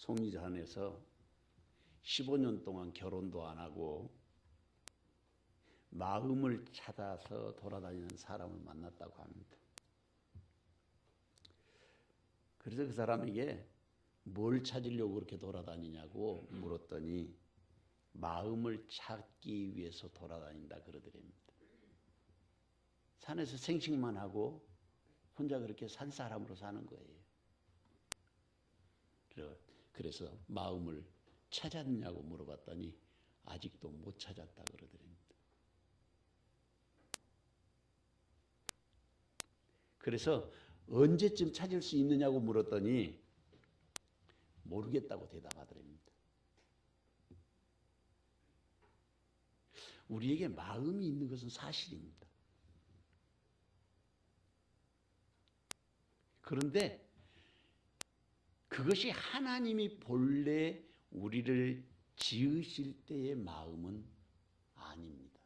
속리산에서 15년 동안 결혼도 안 하고 마음을 찾아서 돌아다니는 사람을 만났다고 합니다. 그래서 그 사람에게 뭘 찾으려고 그렇게 돌아다니냐고 물었더니 마음을 찾기 위해서 돌아다닌다 그러더랍니다. 산에서 생식만 하고 혼자 그렇게 산 사람으로 사는 거예요. 그래서 마음을 찾았냐고 물어봤더니 아직도 못 찾았다 그러더랍니다. 그래서 언제쯤 찾을 수 있느냐고 물었더니 모르겠다고 대답하더랍니다. 우리에게 마음이 있는 것은 사실입니다. 그런데 그것이 하나님이 본래 우리를 지으실 때의 마음은 아닙니다.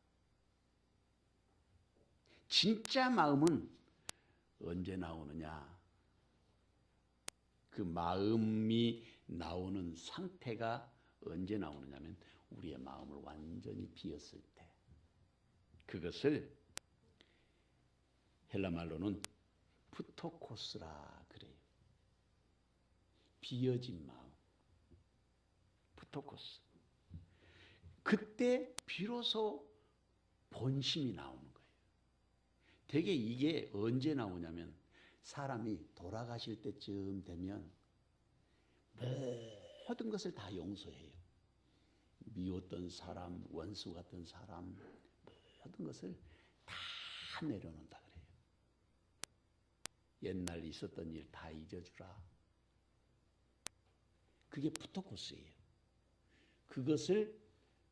진짜 마음은 언제 나오느냐? 그 마음이 나오는 상태가 언제 나오느냐면 우리의 마음을 완전히 비었을 때. 그것을 헬라 말로는 푸토코스라 그래요. 비어진 마음. 푸토코스. 그때 비로소 본심이 나오는 거예요. 되게 이게 언제 나오냐면 사람이 돌아가실 때쯤 되면 모든 것을 다 용서해요. 미웠던 사람, 원수 같은 사람, 모든 것을 다 내려놓는다 그래요. 옛날 있었던 일 다 잊어주라. 그게 푸토코스예요. 그것을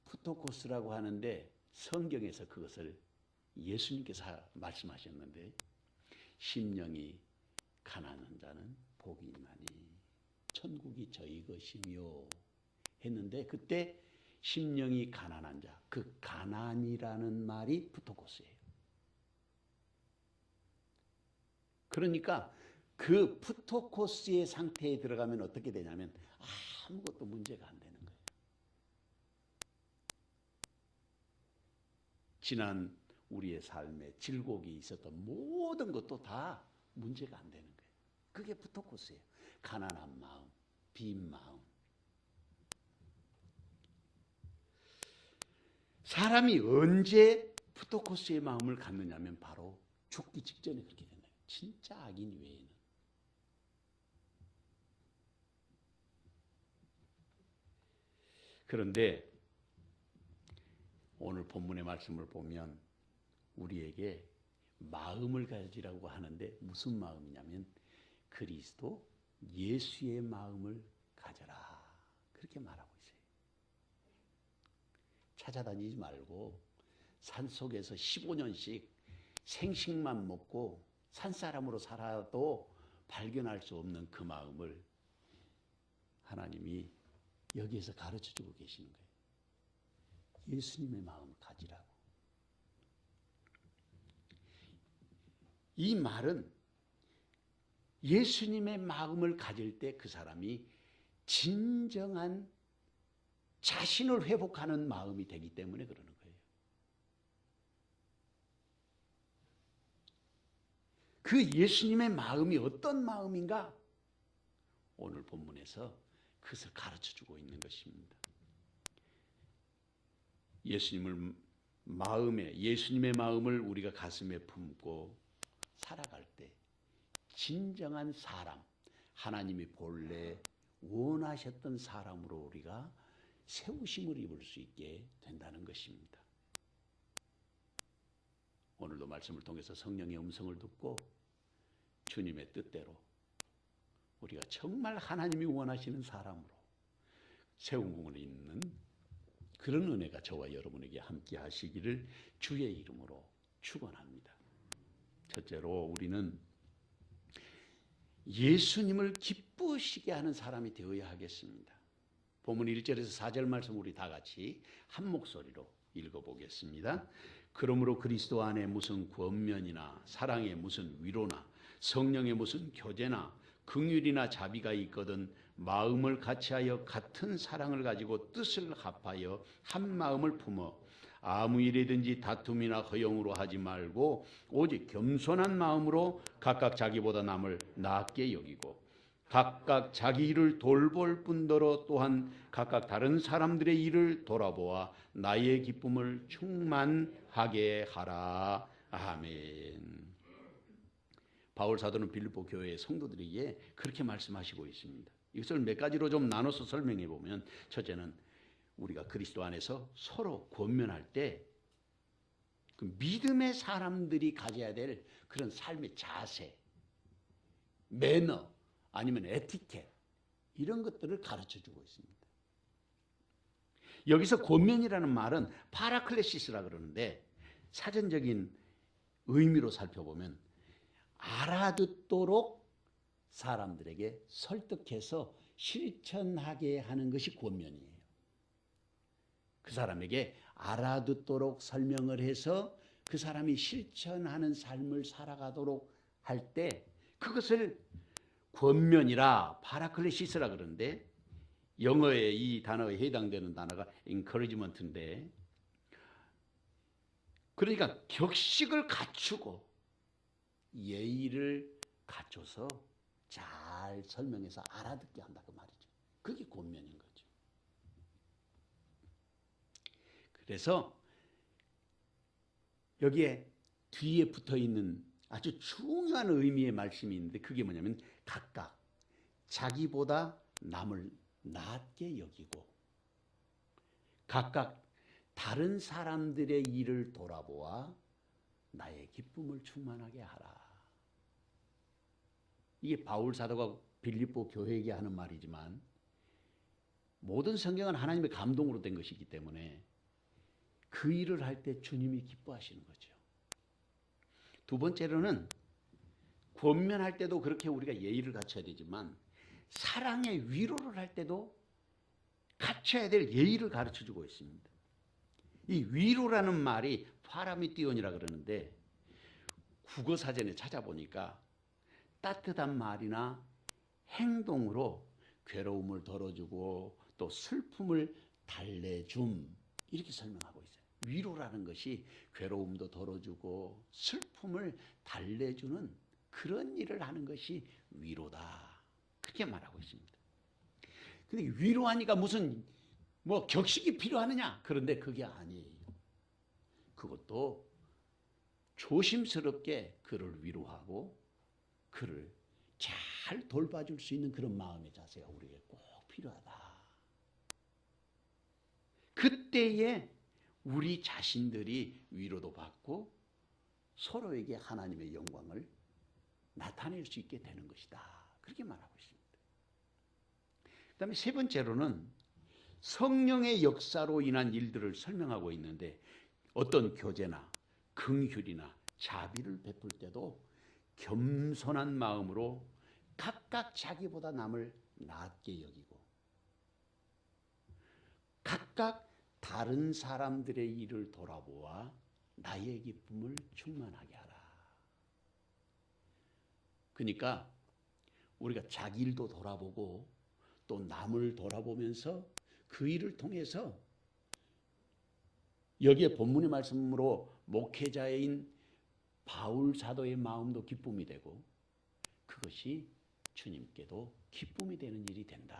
푸토코스라고 하는데 성경에서 그것을 예수님께서 말씀하셨는데 심령이 가난한 자는 복이 있나니 천국이 저희 것이며 했는데 그때 심령이 가난한 자, 그 가난이라는 말이 푸토코스예요. 그러니까 그 푸토코스의 상태에 들어가면 어떻게 되냐면 아무것도 문제가 안 되는 거예요. 지난 우리의 삶에 질곡이 있었던 모든 것도 다 문제가 안 되는 거예요. 그게 푸토코스예요. 가난한 마음, 빈 마음. 사람이 언제 푸토코스의 마음을 갖느냐면 바로 죽기 직전에 그렇게 되는 거예요. 진짜 악인 외에는. 그런데 오늘 본문의 말씀을 보면 우리에게 마음을 가지라고 하는데 무슨 마음이냐면 그리스도 예수의 마음을 가져라. 그렇게 말하고 있어요. 찾아다니지 말고 산속에서 15년씩 생식만 먹고 산사람으로 살아도 발견할 수 없는 그 마음을 하나님이 여기에서 가르쳐주고 계시는 거예요. 예수님의 마음을 가지라고. 이 말은 예수님의 마음을 가질 때 그 사람이 진정한 자신을 회복하는 마음이 되기 때문에 그러는 거예요. 그 예수님의 마음이 어떤 마음인가? 오늘 본문에서 그것을 가르쳐주고 있는 것입니다. 예수님의 마음을 우리가 가슴에 품고 살아갈 때 진정한 사람, 하나님이 본래 원하셨던 사람으로 우리가 세우심을 입을 수 있게 된다는 것입니다. 오늘도 말씀을 통해서 성령의 음성을 듣고 주님의 뜻대로 우리가 정말 하나님이 원하시는 사람으로 세움을 입는 그런 은혜가 저와 여러분에게 함께 하시기를 주의 이름으로 축원합니다. 첫째로 우리는 예수님을 기쁘시게 하는 사람이 되어야 하겠습니다. 본문 1절에서 4절 말씀 우리 다 같이 한 목소리로 읽어보겠습니다. 그러므로 그리스도 안에 무슨 권면이나 사랑에 무슨 위로나 성령의 무슨 교제나 긍휼이나 자비가 있거든 마음을 같이하여 같은 사랑을 가지고 뜻을 합하여 한 마음을 품어 아무 일이든지 다툼이나 허용으로 하지 말고 오직 겸손한 마음으로 각각 자기보다 남을 낫게 여기고 각각 자기 일을 돌볼 뿐더러 또한 각각 다른 사람들의 일을 돌아보아 나의 기쁨을 충만하게 하라. 아멘. 바울 사도는 빌립보 교회의 성도들에게 그렇게 말씀하시고 있습니다. 이것을 몇 가지로 좀 나눠서 설명해 보면, 첫째는 우리가 그리스도 안에서 서로 권면할 때 그 믿음의 사람들이 가져야 될 그런 삶의 자세, 매너, 아니면 에티켓, 이런 것들을 가르쳐 주고 있습니다. 여기서 권면이라는 말은 파라클레시스라 그러는데, 사전적인 의미로 살펴보면 알아듣도록 사람들에게 설득해서 실천하게 하는 것이 권면이에요. 그 사람에게 알아듣도록 설명을 해서 그 사람이 실천하는 삶을 살아가도록 할 때 그것을 권면이라 파라클레시스라 그러는데, 영어에 이 단어에 해당되는 단어가 encouragement인데, 그러니까 격식을 갖추고 예의를 갖춰서 잘 설명해서 알아듣게 한다 그 말이죠. 그게 권면인 거죠. 그래서 여기에 뒤에 붙어 있는 아주 중요한 의미의 말씀이 있는데, 그게 뭐냐면 각각 자기보다 남을 낮게 여기고 각각 다른 사람들의 일을 돌아보아 나의 기쁨을 충만하게 하라. 이게 바울 사도가 빌립보 교회에게 하는 말이지만, 모든 성경은 하나님의 감동으로 된 것이기 때문에 그 일을 할 때 주님이 기뻐하시는 거죠. 두 번째로는 권면할 때도 그렇게 우리가 예의를 갖춰야 되지만, 사랑의 위로를 할 때도 갖춰야 될 예의를 가르쳐주고 있습니다. 이 위로라는 말이 파라미티온이라 그러는데, 국어사전에 찾아보니까 따뜻한 말이나 행동으로 괴로움을 덜어주고 또 슬픔을 달래줌, 이렇게 설명하고 있어요. 위로라는 것이 괴로움도 덜어주고 슬픔을 달래주는 그런 일을 하는 것이 위로다, 그렇게 말하고 있습니다. 근데 위로하니까 무슨 격식이 필요하느냐? 그런데 그게 아니에요. 그것도 조심스럽게 그를 위로하고 그를 잘 돌봐줄 수 있는 그런 마음의 자세가 우리에게 꼭 필요하다. 그때에 우리 자신들이 위로도 받고 서로에게 하나님의 영광을 나타낼 수 있게 되는 것이다, 그렇게 말하고 있습니다. 그 다음에 세 번째로는 성령의 역사로 인한 일들을 설명하고 있는데, 어떤 교제나 긍휼이나 자비를 베풀 때도 겸손한 마음으로 각각 자기보다 남을 낮게 여기고 각각 다른 사람들의 일을 돌아보아 나의 기쁨을 충만하게 하라. 그러니까 우리가 자기 일도 돌아보고 또 남을 돌아보면서 그 일을 통해서 여기에 본문의 말씀으로 목회자인 바울 사도의 마음도 기쁨이 되고 그것이 주님께도 기쁨이 되는 일이 된다,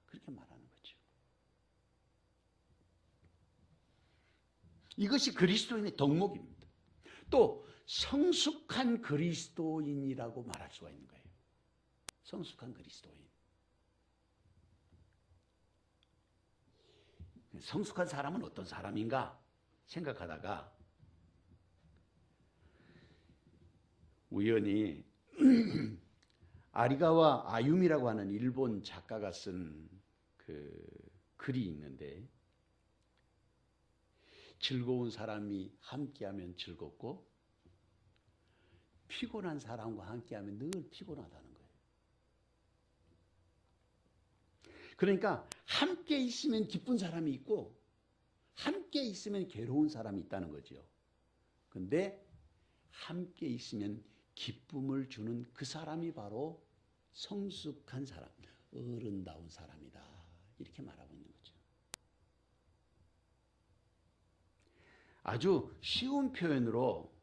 그렇게 말하는 거죠. 이것이 그리스도인의 덕목입니다. 또 성숙한 그리스도인이라고 말할 수가 있는 거예요. 성숙한 그리스도인. 성숙한 사람은 어떤 사람인가 생각하다가 우연히 아리가와 아유미라고 하는 일본 작가가 쓴 그 글이 있는데, 즐거운 사람이 함께하면 즐겁고 피곤한 사람과 함께하면 늘 피곤하다는 거예요. 그러니까 함께 있으면 기쁜 사람이 있고 함께 있으면 괴로운 사람이 있다는 거죠. 그런데 함께 있으면 기쁨을 주는 그 사람이 바로 성숙한 사람, 어른다운 사람이다. 이렇게 말하고 있는 거죠. 아주 쉬운 표현으로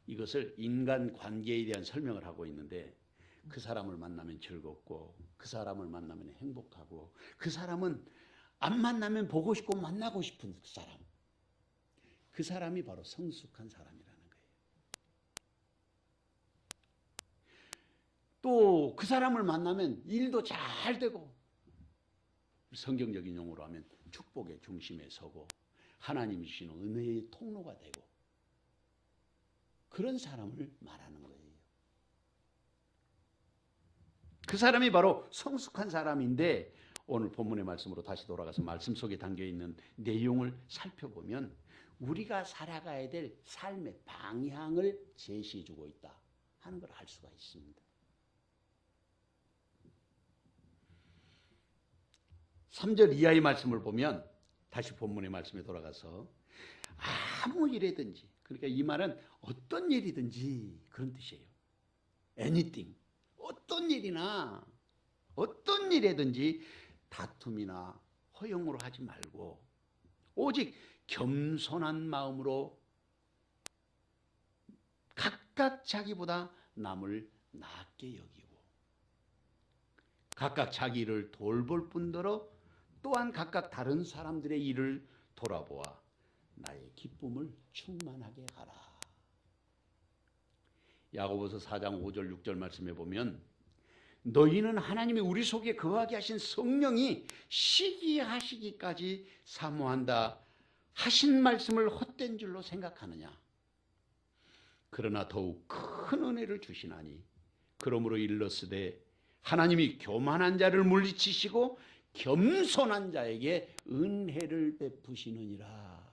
이것을 인간 관계에 대한 설명을 하고 있는데, 그 사람을 만나면 즐겁고 그 사람을 만나면 행복하고 그 사람은 안 만나면 보고 싶고 만나고 싶은 사람, 그 사람이 바로 성숙한 사람이라는 거예요. 또 그 사람을 만나면 일도 잘 되고, 성경적인 용어로 하면 축복의 중심에 서고 하나님이 주시는 은혜의 통로가 되고, 그런 사람을 말하는 거예요. 그 사람이 바로 성숙한 사람인데, 오늘 본문의 말씀으로 다시 돌아가서 말씀 속에 담겨있는 내용을 살펴보면 우리가 살아가야 될 삶의 방향을 제시해주고 있다 하는 걸 알 수가 있습니다. 3절 이하의 말씀을 보면, 다시 본문의 말씀에 돌아가서 아무 일이든지, 그러니까 이 말은 어떤 일이든지 그런 뜻이에요. anything, 어떤 일이나 어떤 일이든지 다툼이나 허용으로 하지 말고 오직 겸손한 마음으로 각각 자기보다 남을 낮게 여기고 각각 자기 일을 돌볼 뿐더러 또한 각각 다른 사람들의 일을 돌아보아 나의 기쁨을 충만하게 하라. 야고보서 4장 5절 6절 말씀에 보면, 너희는 하나님이 우리 속에 거하게 하신 성령이 시기하시기까지 사모한다 하신 말씀을 헛된 줄로 생각하느냐. 그러나 더욱 큰 은혜를 주시나니 그러므로 일렀으되 하나님이 교만한 자를 물리치시고 겸손한 자에게 은혜를 베푸시느니라.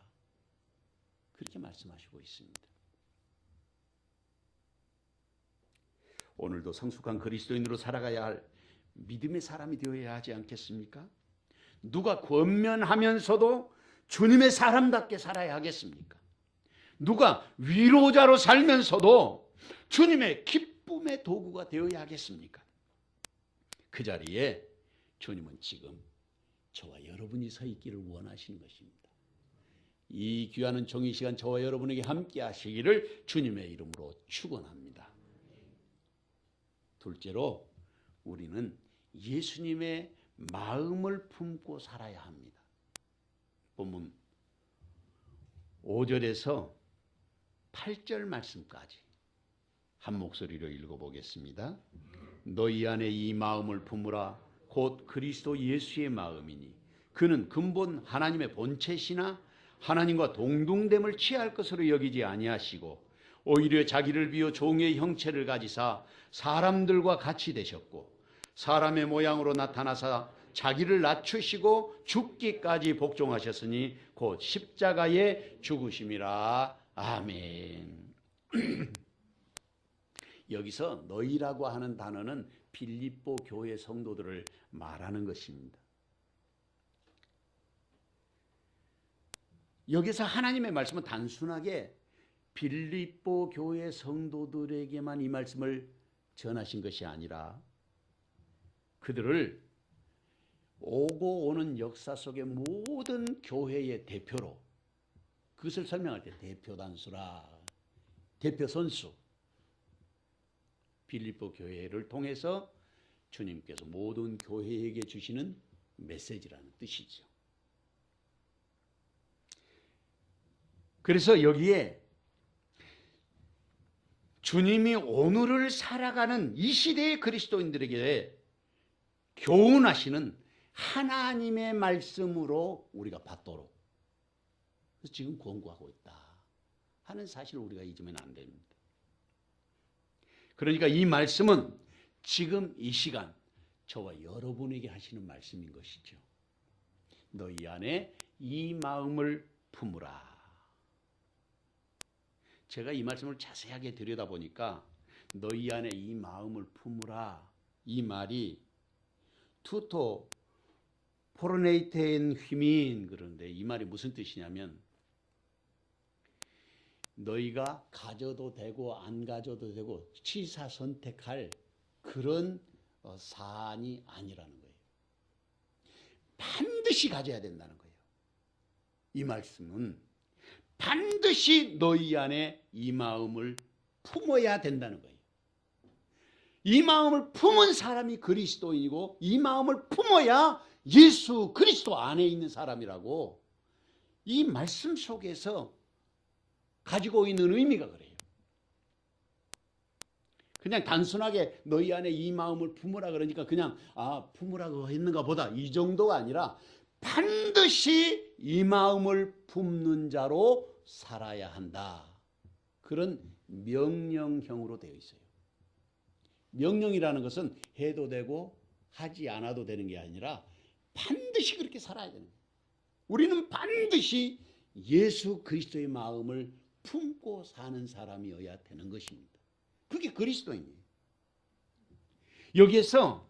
그렇게 말씀하시고 있습니다. 오늘도 성숙한 그리스도인으로 살아가야 할 믿음의 사람이 되어야 하지 않겠습니까? 누가 권면하면서도 주님의 사람답게 살아야 하겠습니까? 누가 위로자로 살면서도 주님의 기쁨의 도구가 되어야 하겠습니까? 그 자리에 주님은 지금 저와 여러분이 서 있기를 원하시는 것입니다. 이 귀한 종이 시간 저와 여러분에게 함께 하시기를 주님의 이름으로 축원합니다. 둘째로, 우리는 예수님의 마음을 품고 살아야 합니다. 본문 5절에서 8절 말씀까지 한 목소리로 읽어보겠습니다. 너희 안에 이 마음을 품으라. 곧 그리스도 예수의 마음이니 그는 근본 하나님의 본체시나 하나님과 동등됨을 취할 것으로 여기지 아니하시고 오히려 자기를 비워 종의 형체를 가지사 사람들과 같이 되셨고 사람의 모양으로 나타나사 자기를 낮추시고 죽기까지 복종하셨으니 곧 십자가에 죽으심이라. 아멘. 여기서 너희라고 하는 단어는 빌립보 교회 성도들을 말하는 것입니다. 여기서 하나님의 말씀은 단순하게 빌립보 교회 성도들에게만 이 말씀을 전하신 것이 아니라 그들을 오고 오는 역사 속의 모든 교회의 대표로, 그것을 설명할 때 대표 단수라, 대표 선수, 빌립보 교회를 통해서 주님께서 모든 교회에게 주시는 메시지라는 뜻이죠. 그래서 여기에 주님이 오늘을 살아가는 이 시대의 그리스도인들에게 교훈하시는 하나님의 말씀으로 우리가 받도록, 그래서 지금 권고하고 있다 하는 사실을 우리가 잊으면 안 됩니다. 그러니까 이 말씀은 지금 이 시간 저와 여러분에게 하시는 말씀인 것이죠. 너희 안에 이 마음을 품으라. 제가 이 말씀을 자세하게 들여다보니까 너희 안에 이 마음을 품으라, 이 말이 투토 포르네이테인 휘민, 그런데 이 말이 무슨 뜻이냐면 너희가 가져도 되고 안 가져도 되고 취사 선택할 그런 사안이 아니라는 거예요. 반드시 가져야 된다는 거예요. 이 말씀은 반드시 너희 안에 이 마음을 품어야 된다는 거예요. 이 마음을 품은 사람이 그리스도인이고 이 마음을 품어야 예수 그리스도 안에 있는 사람이라고 이 말씀 속에서 가지고 있는 의미가 그래요. 그냥 단순하게 너희 안에 이 마음을 품으라 그러니까 그냥 품으라고 했는가 보다 이 정도가 아니라 반드시 이 마음을 품는 자로 살아야 한다. 그런 명령형으로 되어 있어요. 명령이라는 것은 해도 되고 하지 않아도 되는 게 아니라 반드시 그렇게 살아야 되는 거예요. 우리는 반드시 예수 그리스도의 마음을 품고 사는 사람이어야 되는 것입니다. 그게 그리스도인이에요. 여기에서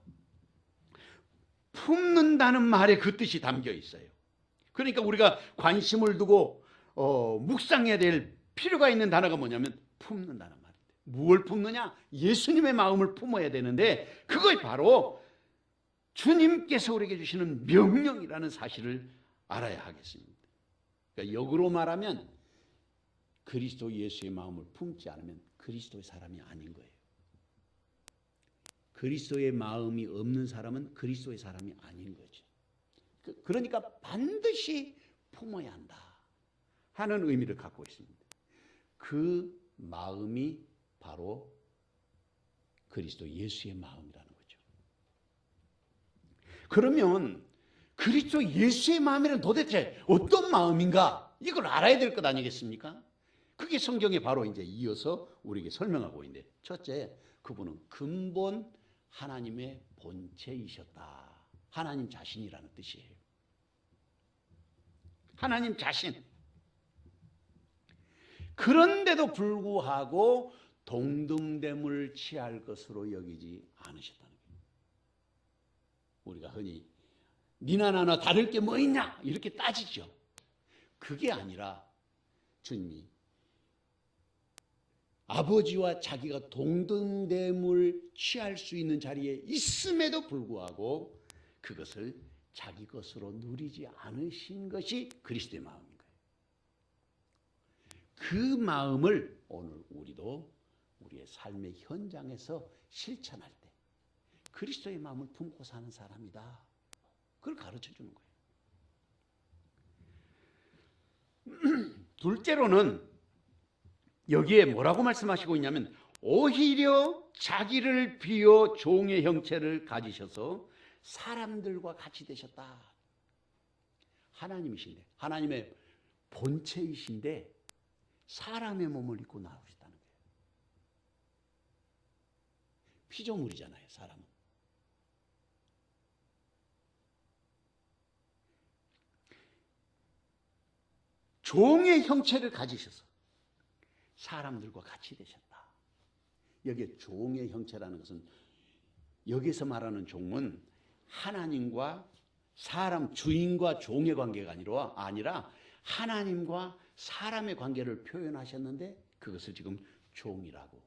품는다는 말에 그 뜻이 담겨 있어요. 그러니까 우리가 관심을 두고 묵상해야 될 필요가 있는 단어가 뭐냐면 품는다는 말입니다. 무엇을 품느냐? 예수님의 마음을 품어야 되는데 그것이 바로 주님께서 우리에게 주시는 명령이라는 사실을 알아야 하겠습니다. 그러니까 역으로 말하면 그리스도 예수의 마음을 품지 않으면 그리스도의 사람이 아닌 거예요. 그리스도의 마음이 없는 사람은 그리스도의 사람이 아닌 거죠. 그러니까 반드시 품어야 한다 하는 의미를 갖고 있습니다. 그 마음이 바로 그리스도 예수의 마음이라는 거죠. 그러면 그리스도 예수의 마음이란 도대체 어떤 마음인가? 이걸 알아야 될 것 아니겠습니까? 그게 성경에 바로 이제 이어서 우리에게 설명하고 있는데, 첫째, 그분은 근본 하나님의 본체이셨다. 하나님 자신이라는 뜻이에요. 하나님 자신. 그런데도 불구하고 동등됨을 취할 것으로 여기지 않으셨다는 거예요. 우리가 흔히 니나 나나 다를 게 뭐 있냐 이렇게 따지죠. 그게 아니라 주님이 아버지와 자기가 동등됨을 취할 수 있는 자리에 있음에도 불구하고 그것을 자기 것으로 누리지 않으신 것이 그리스도의 마음인 거예요. 그 마음을 오늘 우리도 우리의 삶의 현장에서 실천할 때 그리스도의 마음을 품고 사는 사람이다. 그걸 가르쳐 주는 거예요. 둘째로는 여기에 뭐라고 말씀하시고 있냐면 오히려 자기를 비워 종의 형체를 가지셔서 사람들과 같이 되셨다. 하나님이신데, 하나님의 본체이신데 사람의 몸을 입고 나오셨다는 거예요. 피조물이잖아요, 사람은. 종의 형체를 가지셔서 사람들과 같이 되셨다. 여기에 종의 형체라는 것은 여기서 말하는 종은 하나님과 사람, 주인과 종의 관계가 아니라 하나님과 사람의 관계를 표현하셨는데 그것을 지금 종이라고.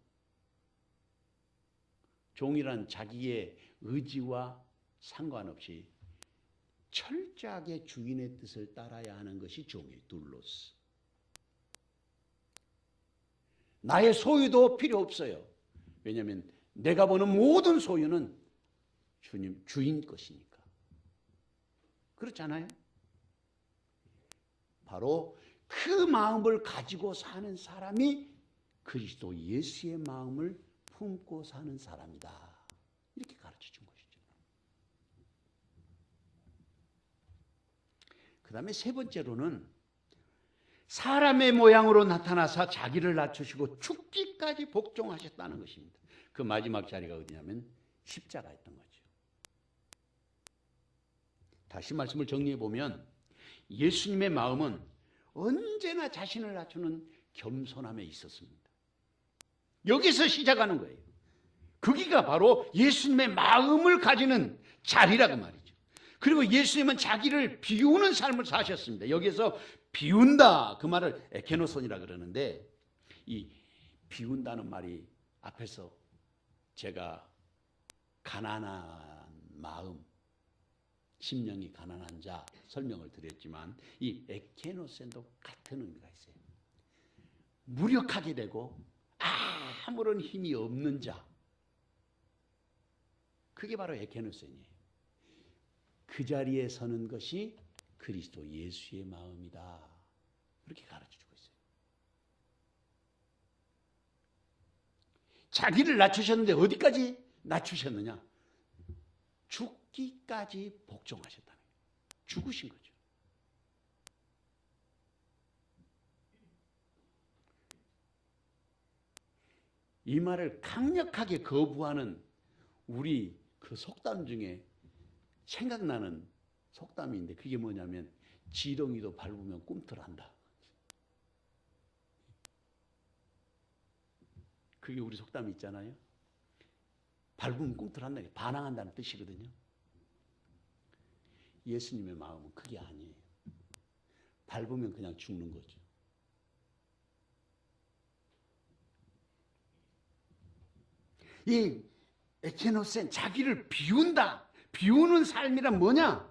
종이란 자기의 의지와 상관없이 철저하게 주인의 뜻을 따라야 하는 것이 종이에요. 둘로스. 나의 소유도 필요 없어요. 왜냐하면 내가 보는 모든 소유는 주인 것이니까. 그렇잖아요? 바로 그 마음을 가지고 사는 사람이 그리스도 예수의 마음을 품고 사는 사람이다. 이렇게 가르쳐 준 것이죠. 그 다음에 세 번째로는 사람의 모양으로 나타나사 자기를 낮추시고 죽기까지 복종하셨다는 것입니다. 그 마지막 자리가 어디냐면 십자가였던 거죠. 다시 말씀을 정리해 보면 예수님의 마음은 언제나 자신을 낮추는 겸손함에 있었습니다. 여기서 시작하는 거예요. 거기가 바로 예수님의 마음을 가지는 자리라고 말이죠. 그리고 예수님은 자기를 비우는 삶을 사셨습니다. 여기서 비운다 그 말을 에케노손이라 그러는데 이 비운다는 말이 앞에서 제가 가난한 마음, 심령이 가난한 자 설명을 드렸지만 이 에케노센도 같은 의미가 있어요. 무력하게 되고 아무런 힘이 없는 자, 그게 바로 에케노센이에요. 그 자리에 서는 것이 그리스도 예수의 마음이다. 그렇게 가르쳐주고 있어요. 자기를 낮추셨는데 어디까지 낮추셨느냐? 죽기까지 복종하셨다는 거예요. 죽으신 거죠. 이 말을 강력하게 거부하는 우리 그 속담 중에 생각나는 속담인데 그게 뭐냐면 지렁이도 밟으면 꿈틀한다. 그게 우리 속담이 있잖아요. 밟으면 꿈틀한다. 반항한다는 뜻이거든요. 예수님의 마음은 그게 아니에요. 밟으면 그냥 죽는 거죠. 이 에케노센, 자기를 비운다. 비우는 삶이란 뭐냐?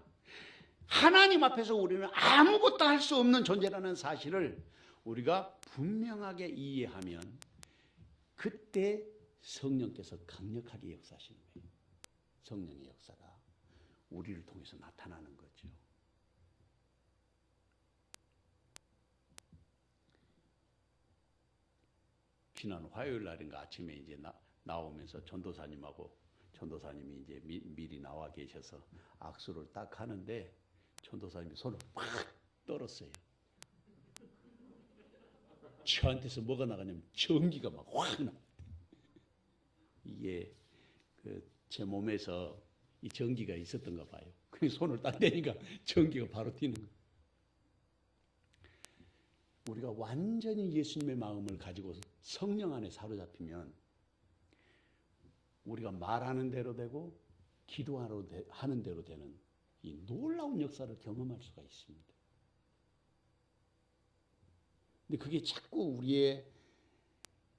하나님 앞에서 우리는 아무것도 할 수 없는 존재라는 사실을 우리가 분명하게 이해하면 그때 성령께서 강력하게 역사하시는 거예요. 성령의 역사가 우리를 통해서 나타나는 거죠. 지난 화요일 날인가 아침에 이제 나오면서 전도사님하고 전도사님이 이제 미리 나와 계셔서 악수를 딱 하는데 전도사님이 손을 팍 떨었어요. 저한테서 뭐가 나가냐면 전기가 막 확 나. 이게 제 몸에서 이 전기가 있었던가 봐요. 그 손을 딱 대니까 전기가 바로 튀는 거예요. 우리가 완전히 예수님의 마음을 가지고 성령 안에 사로잡히면 우리가 말하는 대로 되고 기도하는 대로 되는 이 놀라운 역사를 경험할 수가 있습니다. 근데 그게 자꾸 우리의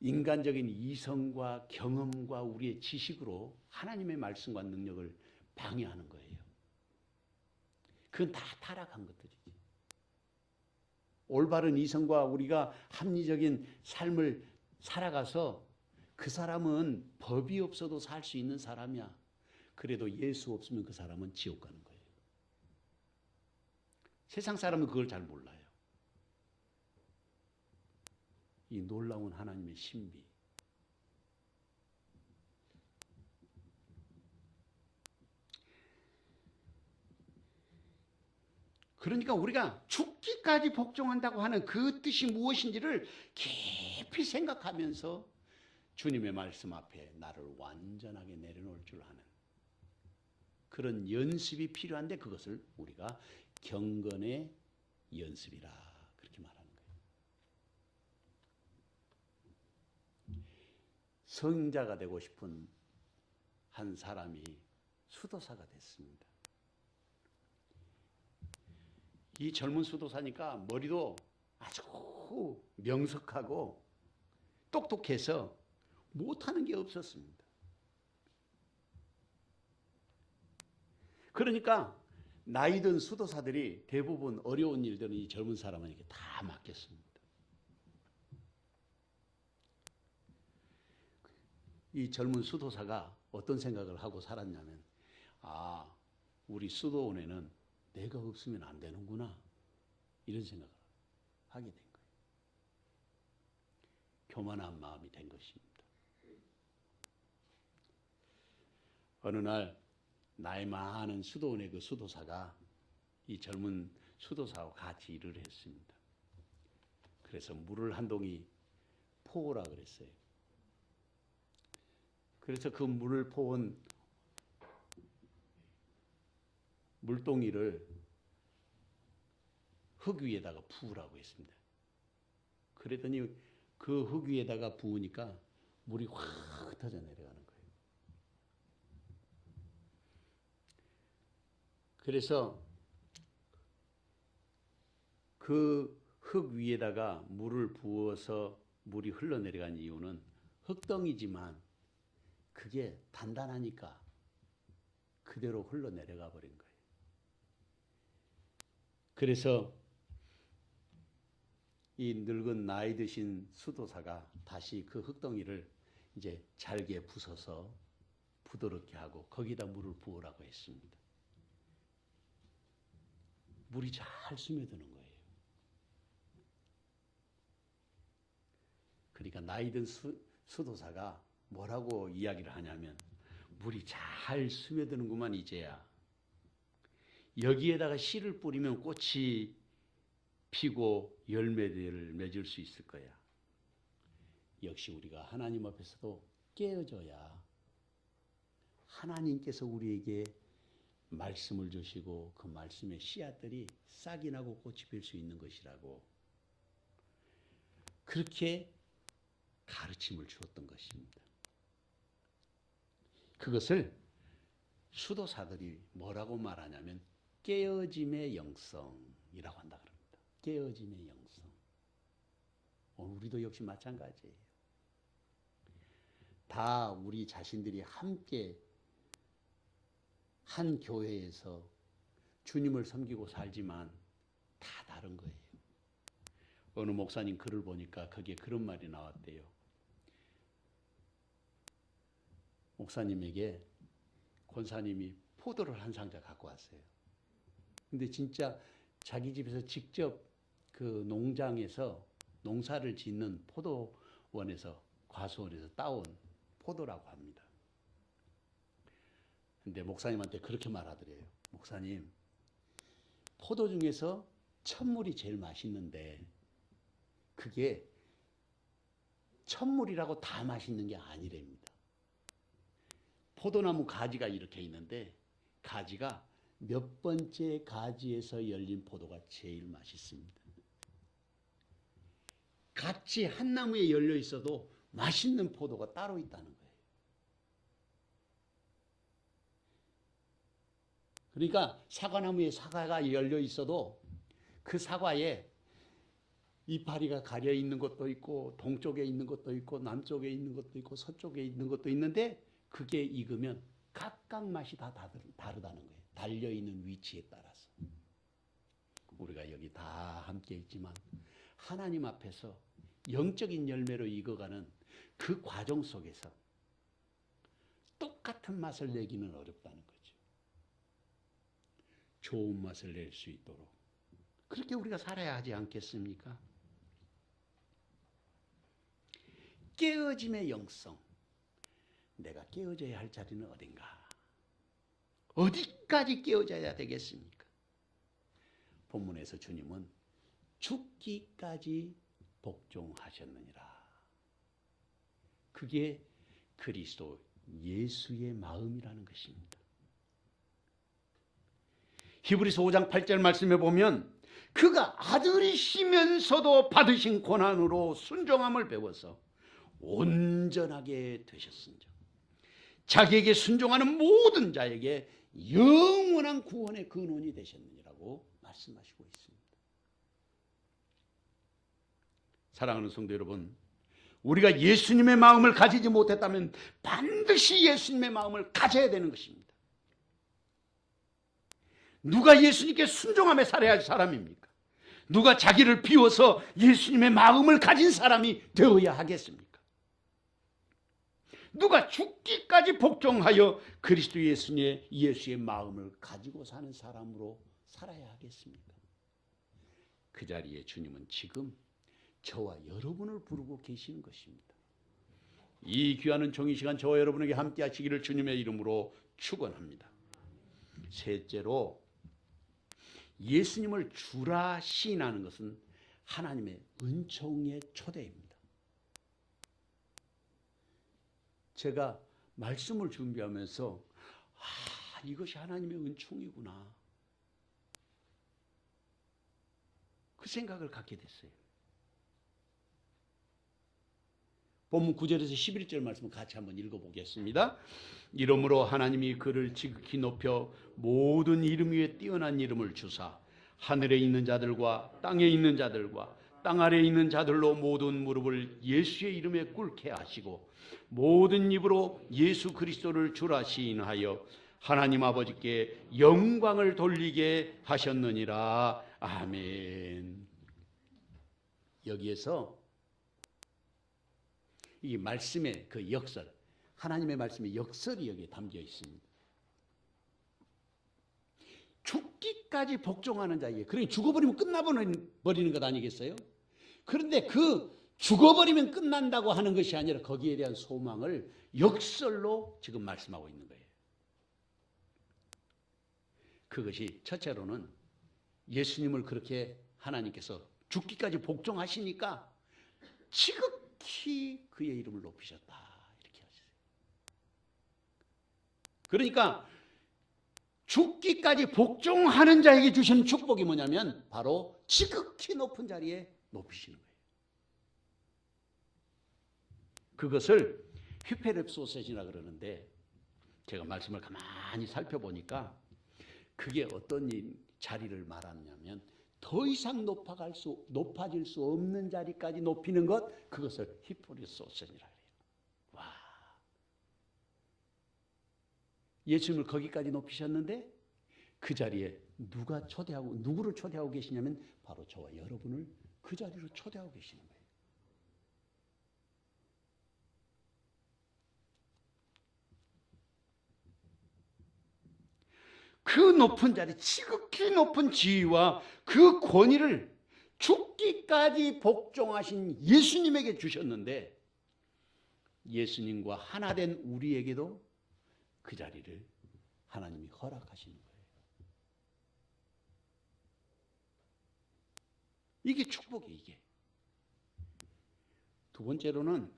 인간적인 이성과 경험과 우리의 지식으로 하나님의 말씀과 능력을 방해하는 거예요. 그건 다 타락한 것들이지. 올바른 이성과 우리가 합리적인 삶을 살아가서 그 사람은 법이 없어도 살 수 있는 사람이야. 그래도 예수 없으면 그 사람은 지옥 가는 거예요. 세상 사람은 그걸 잘 몰라요. 이 놀라운 하나님의 신비. 그러니까 우리가 죽기까지 복종한다고 하는 그 뜻이 무엇인지를 깊이 생각하면서 주님의 말씀 앞에 나를 완전하게 내려놓을 줄 아는 그런 연습이 필요한데 그것을 우리가 경건의 연습이라 그렇게 말하는 거예요. 성자가 되고 싶은 한 사람이 수도사가 됐습니다. 이 젊은 수도사니까 머리도 아주 명석하고 똑똑해서 못하는 게 없었습니다. 그러니까 나이 든 수도사들이 대부분 어려운 일들은 이 젊은 사람에게 다 맡겼습니다. 이 젊은 수도사가 어떤 생각을 하고 살았냐면 우리 수도원에는 내가 없으면 안 되는구나 이런 생각을 하게 된 거예요. 교만한 마음이 된 것입니다. 어느 날 나이 많은 수도원의 그 수도사가 이 젊은 수도사와 같이 일을 했습니다. 그래서 물을 한 동이 포오라 그랬어요. 그래서 그 물을 포온 물동이를 흙 위에다가 부으라고 했습니다. 그랬더니 그 흙 위에다가 부으니까 물이 확 흩어져 내려가는 거예요. 그래서 그 흙 위에다가 물을 부어서 물이 흘러내려간 이유는 흙덩이지만 그게 단단하니까 그대로 흘러내려가 버린 거예요. 그래서 이 늙은 나이 드신 수도사가 다시 그 흙덩이를 이제 잘게 부숴서 부드럽게 하고 거기다 물을 부으라고 했습니다. 물이 잘 스며드는 거예요. 그러니까 나이 든 수도사가 뭐라고 이야기를 하냐면 물이 잘 스며드는구만 이제야. 여기에다가 씨를 뿌리면 꽃이 피고 열매를 맺을 수 있을 거야. 역시 우리가 하나님 앞에서도 깨어져야 하나님께서 우리에게 말씀을 주시고 그 말씀의 씨앗들이 싹이 나고 꽃이 필 수 있는 것이라고 그렇게 가르침을 주었던 것입니다. 그것을 수도사들이 뭐라고 말하냐면 깨어짐의 영성이라고 한다 그럽니다. 깨어짐의 영성. 우리도 역시 마찬가지예요. 다 우리 자신들이 함께 한 교회에서 주님을 섬기고 살지만 다 다른 거예요. 어느 목사님 글을 보니까 거기에 그런 말이 나왔대요. 목사님에게 권사님이 포도를 한 상자 갖고 왔어요. 근데 진짜 자기 집에서 직접 그 농장에서 농사를 짓는 포도원에서 과수원에서 따온 포도라고 합니다. 근데 목사님한테 그렇게 말하더래요. 목사님, 포도 중에서 첫물이 제일 맛있는데 그게 첫물이라고 다 맛있는 게 아니랍니다. 포도나무 가지가 이렇게 있는데 가지가 몇 번째 가지에서 열린 포도가 제일 맛있습니다. 같이 한 나무에 열려 있어도 맛있는 포도가 따로 있다는 거예요. 그러니까 사과나무에 사과가 열려 있어도 그 사과에 이파리가 가려 있는 것도 있고 동쪽에 있는 것도 있고 남쪽에 있는 것도 있고 서쪽에 있는 것도 있는데 그게 익으면 각각 맛이 다 다르다는 거예요. 달려있는 위치에 따라서. 우리가 여기 다 함께 있지만 하나님 앞에서 영적인 열매로 익어가는 그 과정 속에서 똑같은 맛을 내기는 어렵다는 거죠. 좋은 맛을 낼 수 있도록 그렇게 우리가 살아야 하지 않겠습니까? 깨어짐의 영성. 내가 깨어져야 할 자리는 어딘가? 어디까지 깨어져야 되겠습니까? 본문에서 주님은 죽기까지 복종하셨느니라. 그게 그리스도 예수의 마음이라는 것입니다. 히브리서 5장 8절 말씀에 보면 그가 아들이시면서도 받으신 고난으로 순종함을 배워서 온전하게 되셨은즉 자기에게 순종하는 모든 자에게 영원한 구원의 근원이 되셨느니라고 말씀하시고 있습니다. 사랑하는 성도 여러분, 우리가 예수님의 마음을 가지지 못했다면 반드시 예수님의 마음을 가져야 되는 것입니다. 누가 예수님께 순종하며 살아야 할 사람입니까? 누가 자기를 비워서 예수님의 마음을 가진 사람이 되어야 하겠습니까? 누가 죽기까지 복종하여 그리스도 예수의 마음을 가지고 사는 사람으로 살아야 하겠습니까? 그 자리에 주님은 지금 저와 여러분을 부르고 계시는 것입니다. 이 귀한 종이 시간 저와 여러분에게 함께 하시기를 주님의 이름으로 축원합니다. 셋째로 예수님을 주라 시인하는 것은 하나님의 은총의 초대입니다. 제가 말씀을 준비하면서 이것이 하나님의 은총이구나 그 생각을 갖게 됐어요. 본문 9절에서 11절 말씀을 같이 한번 읽어보겠습니다. 이러므로 하나님이 그를 지극히 높여 모든 이름 위에 뛰어난 이름을 주사 하늘에 있는 자들과 땅에 있는 자들과 땅 아래에 있는 자들로 모든 무릎을 예수의 이름에 꿇게 하시고 모든 입으로 예수 그리스도를 주라 시인하여 하나님 아버지께 영광을 돌리게 하셨느니라. 아멘. 여기에서 이 말씀의 그 역설, 하나님의 말씀의 역설이 여기에 담겨 있습니다. 죽기까지 복종하는 자에게, 그러니 죽어버리면 끝나버리는 것 아니겠어요? 그런데 그 죽어버리면 끝난다고 하는 것이 아니라 거기에 대한 소망을 역설로 지금 말씀하고 있는 거예요. 그것이 첫째로는 예수님을 그렇게 하나님께서 죽기까지 복종하시니까 지극히 그의 이름을 높이셨다, 이렇게 하셨어요. 그러니까 죽기까지 복종하는 자에게 주시는 축복이 뭐냐면 바로 지극히 높은 자리에 높이시는 거예요. 그것을 휘페렙소셋이라 그러는데, 제가 말씀을 가만히 살펴보니까 그게 어떤 자리를 말하냐면 더 이상 높아질 수 없는 자리까지 높이는 것, 그것을 휘페렙소셋이라 해요. 와, 예수님을 거기까지 높이셨는데 그 자리에 누구를 초대하고 계시냐면 바로 저와 여러분을 그 자리로 초대하고 계시는 거예요. 그 높은 자리, 지극히 높은 지위와 그 권위를 죽기까지 복종하신 예수님에게 주셨는데, 예수님과 하나 된 우리에게도 그 자리를 하나님이 허락하시는 거예요. 이게 축복이에요, 이게. 두 번째로는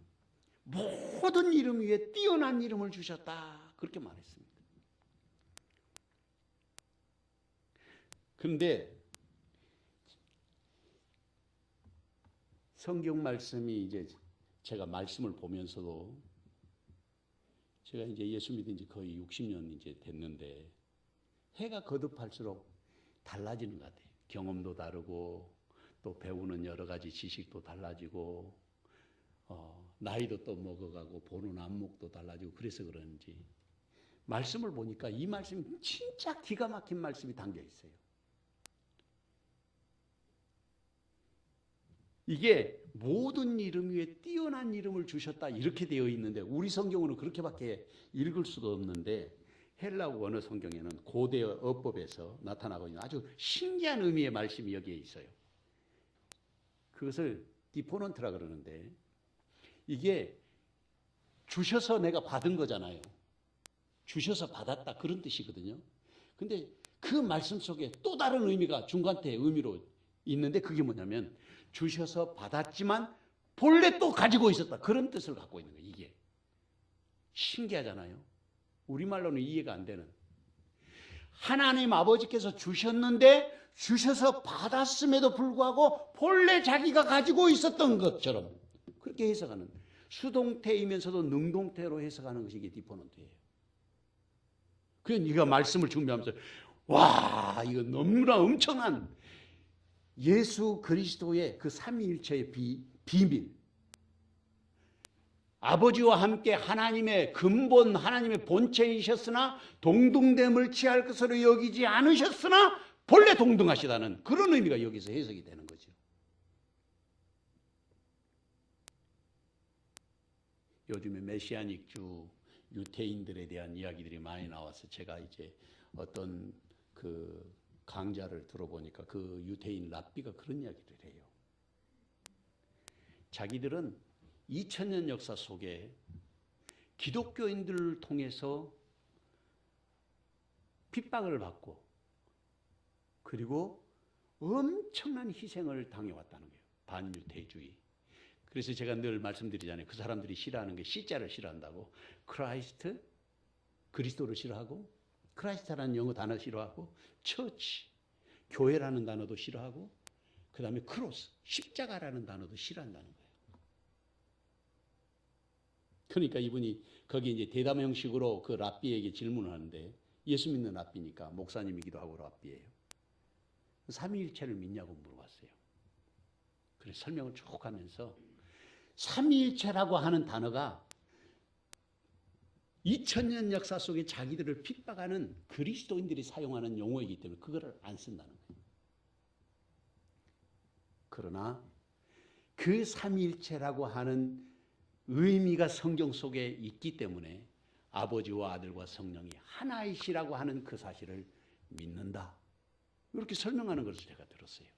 모든 이름 위에 뛰어난 이름을 주셨다, 그렇게 말했습니다. 그런데 성경 말씀이 이제 제가 말씀을 보면서도, 제가 이제 예수 믿은 지 거의 60년 이제 됐는데 해가 거듭할수록 달라지는 것 같아요. 경험도 다르고 또 배우는 여러 가지 지식도 달라지고 나이도 또 먹어가고 보는 안목도 달라지고, 그래서 그런지 말씀을 보니까 이 말씀이 진짜 기가 막힌 말씀이 담겨 있어요. 이게 모든 이름 위에 뛰어난 이름을 주셨다, 이렇게 되어 있는데 우리 성경으로는 그렇게밖에 읽을 수가 없는데, 헬라어 언어 성경에는 고대 어법에서 나타나고 있는 아주 신기한 의미의 말씀이 여기에 있어요. 그것을 디포넌트라 그러는데, 이게 주셔서 내가 받은 거잖아요. 주셔서 받았다, 그런 뜻이거든요. 근데 그 말씀 속에 또 다른 의미가 중간태 의미로 있는데, 그게 뭐냐면 주셔서 받았지만 본래 또 가지고 있었다, 그런 뜻을 갖고 있는 거예요. 이게 신기하잖아요. 우리말로는 이해가 안 되는, 하나님 아버지께서 주셨는데 주셔서 받았음에도 불구하고 본래 자기가 가지고 있었던 것처럼 그렇게 해석하는, 수동태이면서도 능동태로 해석하는 것이 이게 디포넌트예요. 그래서 네가 말씀을 준비하면서 와, 이거 너무나 엄청난 예수 그리스도의 그 삼위일체의 비밀, 아버지와 함께 하나님의 근본, 하나님의 본체이셨으나 동등됨을 취할 것으로 여기지 않으셨으나 본래 동등하시다는 그런 의미가 여기서 해석이 되는 거죠. 요즘에 메시아닉주 유태인들에 대한 이야기들이 많이 나와서 제가 이제 어떤 그 강좌를 들어보니까 그 유태인 랍비가 그런 이야기를 해요. 자기들은 2000년 역사 속에 기독교인들을 통해서 핍박을 받고 그리고 엄청난 희생을 당해왔다는 거예요. 반유태주의. 그래서 제가 늘 말씀드리잖아요. 그 사람들이 싫어하는 게 C자를 싫어한다고. 크라이스트, 그리스도를 싫어하고, 크라이스트라는 영어 단어 싫어하고, 처치, 교회라는 단어도 싫어하고, 그 다음에 크로스, 십자가라는 단어도 싫어한다는 거예요. 그러니까 이분이 거기 이제 대담 형식으로 그 랍비에게 질문을 하는데, 예수 믿는 랍비니까 목사님이기도 하고 랍비예요. 삼위일체를 믿냐고 물어봤어요. 그래서 설명을 쭉 하면서 삼위일체라고 하는 단어가 2000년 역사 속에 자기들을 핍박하는 그리스도인들이 사용하는 용어이기 때문에 그거를 안 쓴다는 거예요. 그러나 그 삼위일체라고 하는 의미가 성경 속에 있기 때문에 아버지와 아들과 성령이 하나이시라고 하는 그 사실을 믿는다. 이렇게 설명하는 것을 제가 들었어요.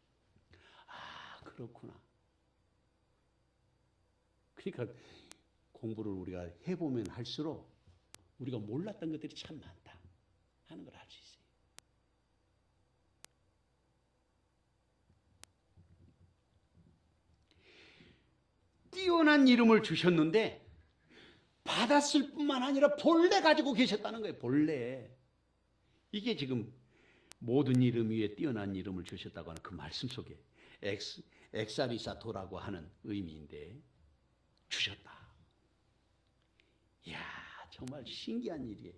아, 그렇구나. 그러니까 공부를 우리가 해보면 할수록 우리가 몰랐던 것들이 참 많다 하는 걸 알 수 있어요. 뛰어난 이름을 주셨는데 받았을 뿐만 아니라 본래 가지고 계셨다는 거예요. 본래. 이게 지금 모든 이름 위에 뛰어난 이름을 주셨다고 하는 그 말씀 속에 엑사리사토라고 하는 의미인데 주셨다. 이야, 정말 신기한 일이에요.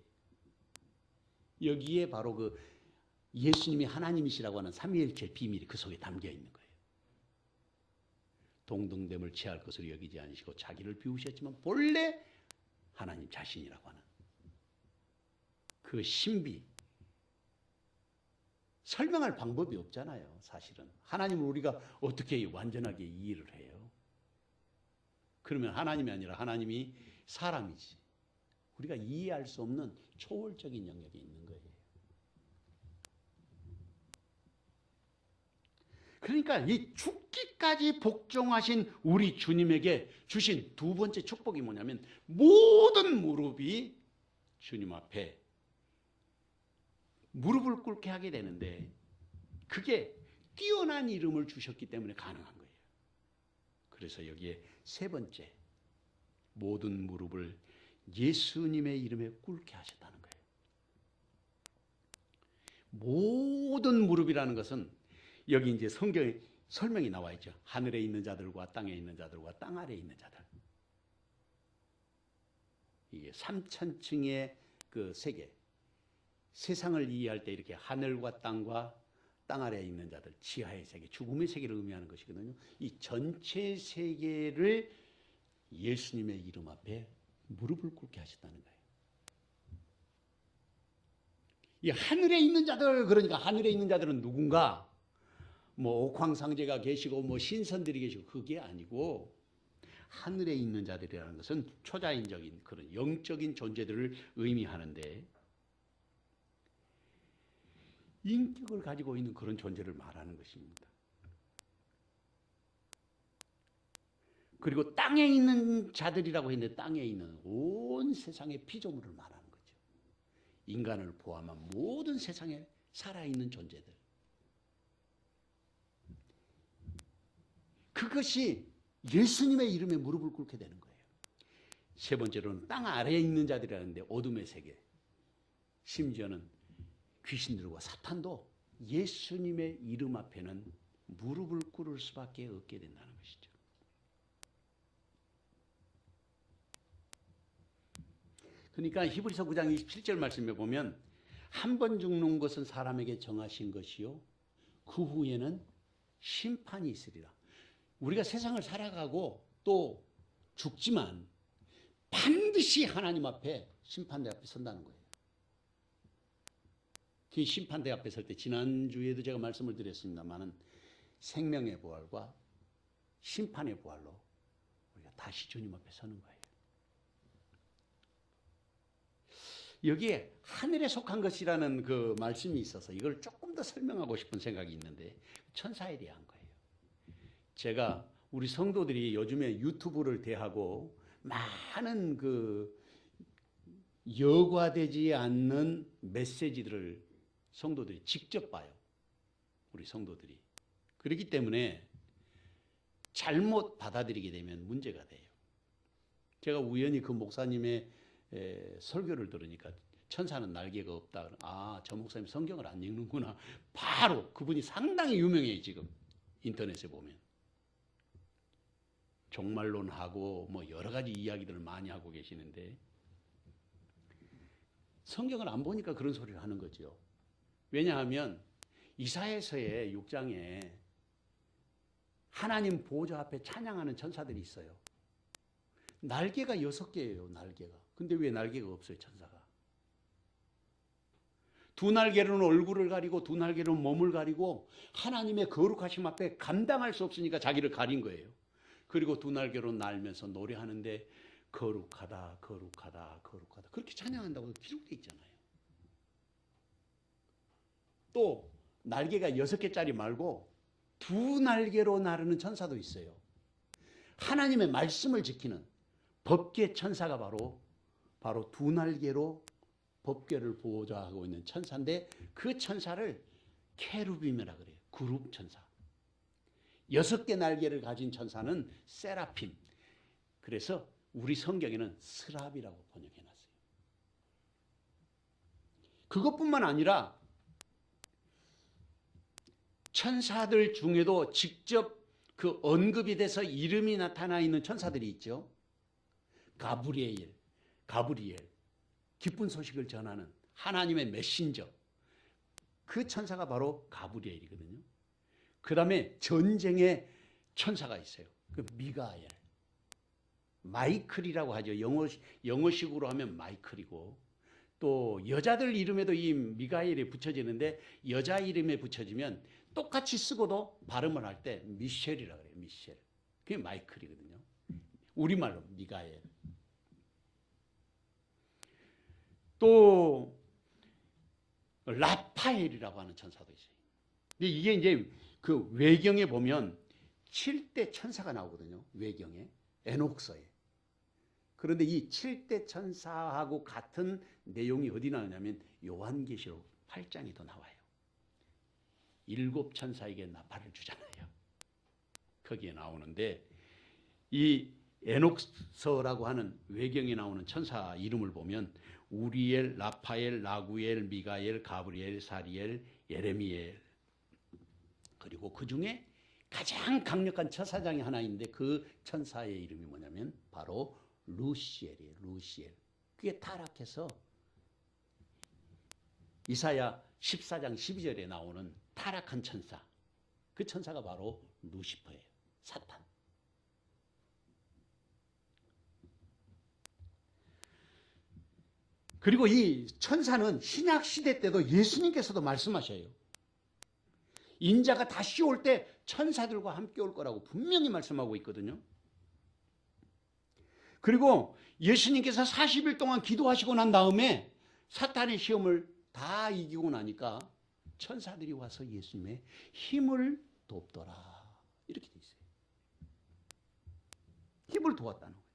여기에 바로 그 예수님이 하나님이시라고 하는 삼위일체 비밀이 그 속에 담겨 있는 거예요. 동등됨을 취할 것으로 여기지 않으시고 자기를 비우셨지만 본래 하나님 자신이라고 하는 그 신비. 설명할 방법이 없잖아요. 사실은 하나님을 우리가 어떻게 완전하게 이해를 해요? 그러면 하나님이 아니라 하나님이 사람이지. 우리가 이해할 수 없는 초월적인 영역이 있는 거예요. 그러니까 이 죽기까지 복종하신 우리 주님에게 주신 두 번째 축복이 뭐냐면 모든 무릎이 주님 앞에 무릎을 꿇게 하게 되는데 그게 뛰어난 이름을 주셨기 때문에 가능한 거예요. 그래서 여기에 세 번째, 모든 무릎을 예수님의 이름에 꿇게 하셨다는 거예요. 모든 무릎이라는 것은 여기 이제 성경에 설명이 나와 있죠. 하늘에 있는 자들과 땅에 있는 자들과 땅 아래에 있는 자들. 이게 3000층의 그 세계. 세상을 이해할 때 이렇게 하늘과 땅과 땅 아래에 있는 자들, 지하의 세계, 죽음의 세계를 의미하는 것이거든요. 이 전체 세계를 예수님의 이름 앞에 무릎을 꿇게 하셨다는 거예요. 이 하늘에 있는 자들, 그러니까 하늘에 있는 자들은 누군가? 뭐 옥황상제가 계시고 뭐 신선들이 계시고 그게 아니고 하늘에 있는 자들이라는 것은 초자연적인 그런 영적인 존재들을 의미하는데 인격을 가지고 있는 그런 존재를 말하는 것입니다. 그리고 땅에 있는 자들이라고 했는데 땅에 있는 온 세상의 피조물을 말하는 거죠. 인간을 포함한 모든 세상에 살아있는 존재들. 그것이 예수님의 이름에 무릎을 꿇게 되는 거예요. 세 번째로는 땅 아래에 있는 자들이라는데 어둠의 세계. 심지어는 귀신들과 사탄도 예수님의 이름 앞에는 무릎을 꿇을 수밖에 없게 된다는 것이죠. 그러니까 히브리서 9장 27절 말씀에 보면 한 번 죽는 것은 사람에게 정하신 것이요 그 후에는 심판이 있으리라. 우리가 세상을 살아가고 또 죽지만 반드시 하나님 앞에 심판대 앞에 선다는 거예요. 그 심판대 앞에 설 때 지난주에도 제가 말씀을 드렸습니다만은 생명의 부활과 심판의 부활로 우리가 다시 주님 앞에 서는 거예요. 여기에 하늘에 속한 것이라는 그 말씀이 있어서 이걸 조금 더 설명하고 싶은 생각이 있는데 천사에 대한 거예요. 제가 우리 성도들이 요즘에 유튜브를 대하고 많은 그 여과되지 않는 메시지들을 성도들이 직접 봐요. 우리 성도들이. 그렇기 때문에 잘못 받아들이게 되면 문제가 돼요. 제가 우연히 그 목사님의 설교를 들으니까 천사는 날개가 없다. 아, 저 목사님 성경을 안 읽는구나. 바로 그분이 상당히 유명해요. 지금 인터넷에 보면. 종말론하고 뭐 여러 가지 이야기들을 많이 하고 계시는데 성경을 안 보니까 그런 소리를 하는 거죠. 왜냐하면 이사야서의 6장에 하나님 보좌 앞에 찬양하는 천사들이 있어요. 날개가 6개예요, 날개가. 근데 왜 날개가 없어요, 천사가? 두 날개로는 얼굴을 가리고 두 날개로는 몸을 가리고 하나님의 거룩하심 앞에 감당할 수 없으니까 자기를 가린 거예요. 그리고 두 날개로 날면서 노래하는데 거룩하다, 거룩하다, 거룩하다. 그렇게 찬양한다고 기록되어 있잖아요. 또 날개가 6개짜리 말고 두 날개로 나르는 천사도 있어요. 하나님의 말씀을 지키는 법궤 천사가 바로 두 날개로 법궤를 보호하고 있는 천사인데 그 천사를 케루빔이라 그래요. 그룹 천사. 6개 날개를 가진 천사는 세라핌. 그래서 우리 성경에는 스랍이라고 번역해놨어요. 그것뿐만 아니라 천사들 중에도 직접 그 언급이 돼서 이름이 나타나 있는 천사들이 있죠. 가브리엘, 기쁜 소식을 전하는 하나님의 메신저. 그 천사가 바로 가브리엘이거든요. 그 다음에 전쟁의 천사가 있어요. 그 미가엘, 마이클이라고 하죠. 영어식으로 하면 마이클이고, 또 여자들 이름에도 이 미가엘이 붙여지는데 여자 이름에 붙여지면 똑같이 쓰고도 발음을 할 때 미셸이라고 그래요. 미셸. 그게 마이클이거든요. 우리말로 미가엘. 또 라파엘이라고 하는 천사도 있어요. 근데 이게 이제 그 외경에 보면 7대 천사가 나오거든요. 외경에, 에녹서에. 그런데 이 7대 천사하고 같은 내용이 어디 나오냐면 요한계시록 8장에 더 나와요. 7 천사에게 나팔을 주잖아요. 거기에 나오는데 이 에녹서라고 하는 외경에 나오는 천사 이름을 보면 우리엘, 라파엘, 라구엘, 미가엘, 가브리엘, 사리엘, 예레미엘, 그리고 그 중에 가장 강력한 천사장이 하나 있는데 그 천사의 이름이 뭐냐면 바로 루시엘이에요. 루시엘. 그게 타락해서 이사야 14장 12절에 나오는 타락한 천사. 그 천사가 바로 루시퍼예요. 사탄. 그리고 이 천사는 신약 시대 때도 예수님께서도 말씀하셔요. 인자가 다시 올 때 천사들과 함께 올 거라고 분명히 말씀하고 있거든요. 그리고 예수님께서 40일 동안 기도하시고 난 다음에 사탄의 시험을 다 이기고 나니까 천사들이 와서 예수님의 힘을 돕더라. 이렇게 돼 있어요. 힘을 도왔다는 거예요.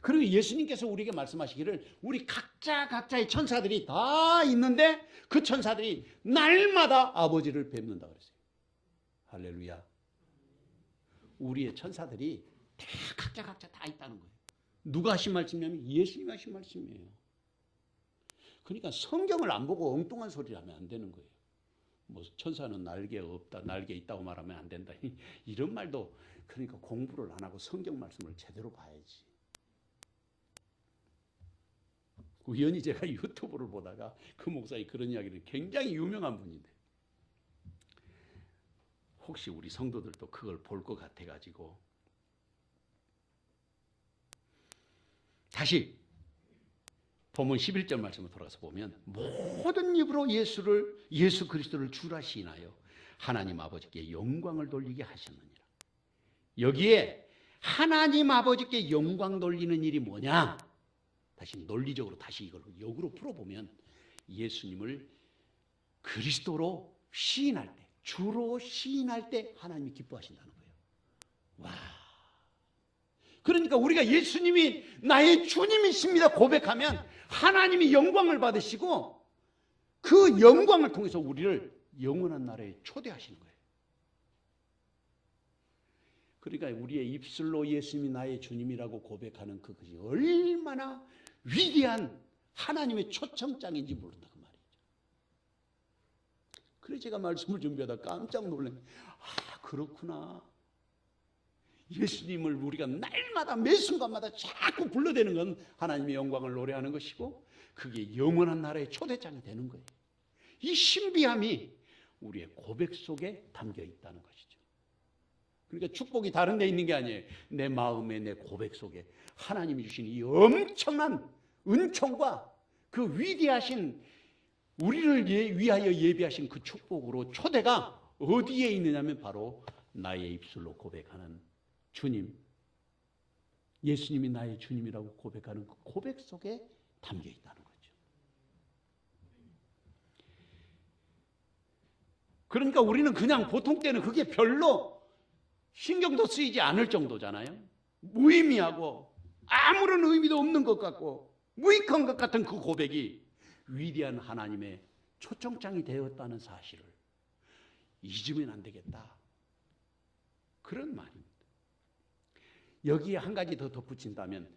그리고 예수님께서 우리에게 말씀하시기를 우리 각자의 천사들이 다 있는데 그 천사들이 날마다 아버지를 뵙는다 그랬어요. 할렐루야. 우리의 천사들이 다 각자 다 있다는 거예요. 누가 하신 말씀이냐면 예수님이 하신 말씀이에요. 그러니까 성경을 안 보고 엉뚱한 소리를 하면 안 되는 거예요. 뭐 천사는 날개 없다, 날개 있다고 말하면 안 된다. 이런 말도 그러니까 공부를 안 하고 성경 말씀을 제대로 봐야지. 우연히 제가 유튜브를 보다가 그 목사님 그런 이야기를 굉장히 유명한 분인데 혹시 우리 성도들도 그걸 볼 것 같아가지고 다시 본문 11절 말씀을 돌아가서 보면 모든 입으로 예수 그리스도를 주라 시인하여 하나님 아버지께 영광을 돌리게 하셨느니라. 여기에 하나님 아버지께 영광 돌리는 일이 뭐냐? 다시 논리적으로 다시 이걸 역으로 풀어보면 예수님을 그리스도로 시인할 때, 주로 시인할 때 하나님이 기뻐하신다는 거예요. 와. 그러니까 우리가 예수님이 나의 주님이십니다 고백하면 하나님이 영광을 받으시고 그 영광을 통해서 우리를 영원한 나라에 초대하시는 거예요. 그러니까 우리의 입술로 예수님이 나의 주님이라고 고백하는 그것이 얼마나 위대한 하나님의 초청장인지 모른다 그 말이죠. 그래서 제가 말씀을 준비하다 깜짝 놀랐네. 아 그렇구나. 예수님을 우리가 날마다 매 순간마다 자꾸 불러대는 건 하나님의 영광을 노래하는 것이고 그게 영원한 나라의 초대장이 되는 거예요. 이 신비함이 우리의 고백 속에 담겨 있다는 것이죠. 그러니까 축복이 다른 데 있는 게 아니에요. 내 마음에, 내 고백 속에 하나님이 주신 이 엄청난 은총과 그 위대하신 우리를 위하여 예비하신 그 축복으로 초대가 어디에 있느냐면 바로 나의 입술로 고백하는 주님, 예수님이 나의 주님이라고 고백하는 그 고백 속에 담겨 있다는 거죠. 그러니까 우리는 그냥 보통 때는 그게 별로 신경도 쓰이지 않을 정도잖아요. 무의미하고 아무런 의미도 없는 것 같고 무익한 것 같은 그 고백이 위대한 하나님의 초청장이 되었다는 사실을 잊으면 안 되겠다. 그런 말입니다. 여기에 한 가지 더 덧붙인다면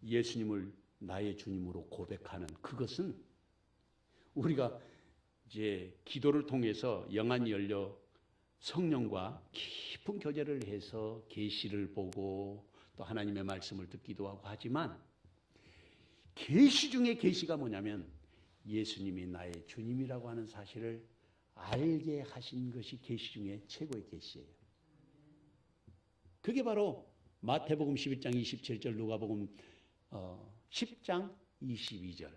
예수님을 나의 주님으로 고백하는 그것은 우리가 이제 기도를 통해서 영안이 열려 성령과 깊은 교제를 해서 계시를 보고 또 하나님의 말씀을 듣기도 하고 하지만 계시 중에 계시가 뭐냐면 예수님이 나의 주님이라고 하는 사실을 알게 하신 것이 계시 중에 최고의 계시예요. 그게 바로 마태복음 11장 27절, 누가복음 10장 22절.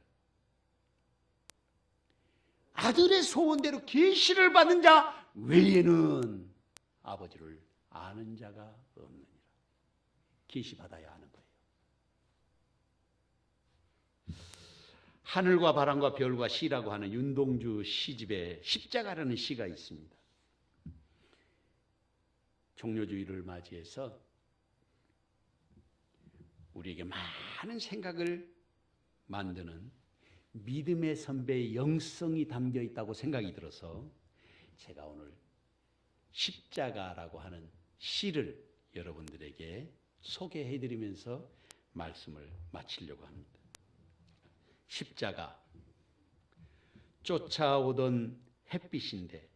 아들의 소원대로 계시를 받은 자 외에는 아버지를 아는 자가 없느니라. 계시 받아야 하는 거예요. 하늘과 바람과 별과 시라고 하는 윤동주 시집에 십자가라는 시가 있습니다. 종료주의를 맞이해서 우리에게 많은 생각을 만드는 믿음의 선배의 영성이 담겨 있다고 생각이 들어서 제가 오늘 십자가라고 하는 시를 여러분들에게 소개해드리면서 말씀을 마치려고 합니다. 십자가, 쫓아오던 햇빛인데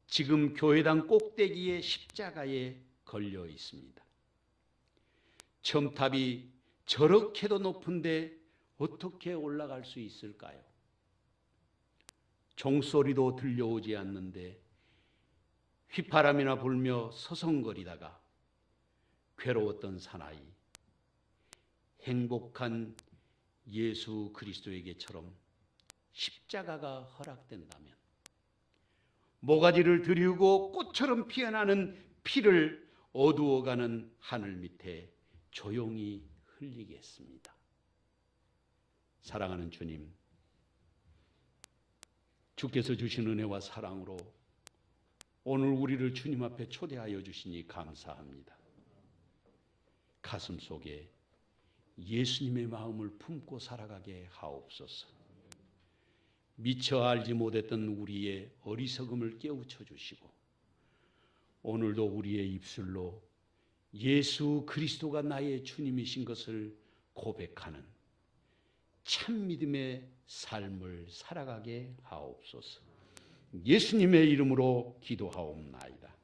지금 교회당 꼭대기에 십자가에 걸려 있습니다. 첨탑이 저렇게도 높은데 어떻게 올라갈 수 있을까요? 종소리도 들려오지 않는데 휘파람이나 불며 서성거리다가 괴로웠던 사나이, 행복한 예수 그리스도에게처럼 십자가가 허락된다면 모가지를 들이우고 꽃처럼 피어나는 피를 어두워가는 하늘 밑에 조용히 흘리겠습니다. 사랑하는 주님, 주께서 주신 은혜와 사랑으로 오늘 우리를 주님 앞에 초대하여 주시니 감사합니다. 가슴 속에 예수님의 마음을 품고 살아가게 하옵소서. 미처 알지 못했던 우리의 어리석음을 깨우쳐 주시고 오늘도 우리의 입술로 예수 그리스도가 나의 주님이신 것을 고백하는 참 믿음의 삶을 살아가게 하옵소서. 예수님의 이름으로 기도하옵나이다.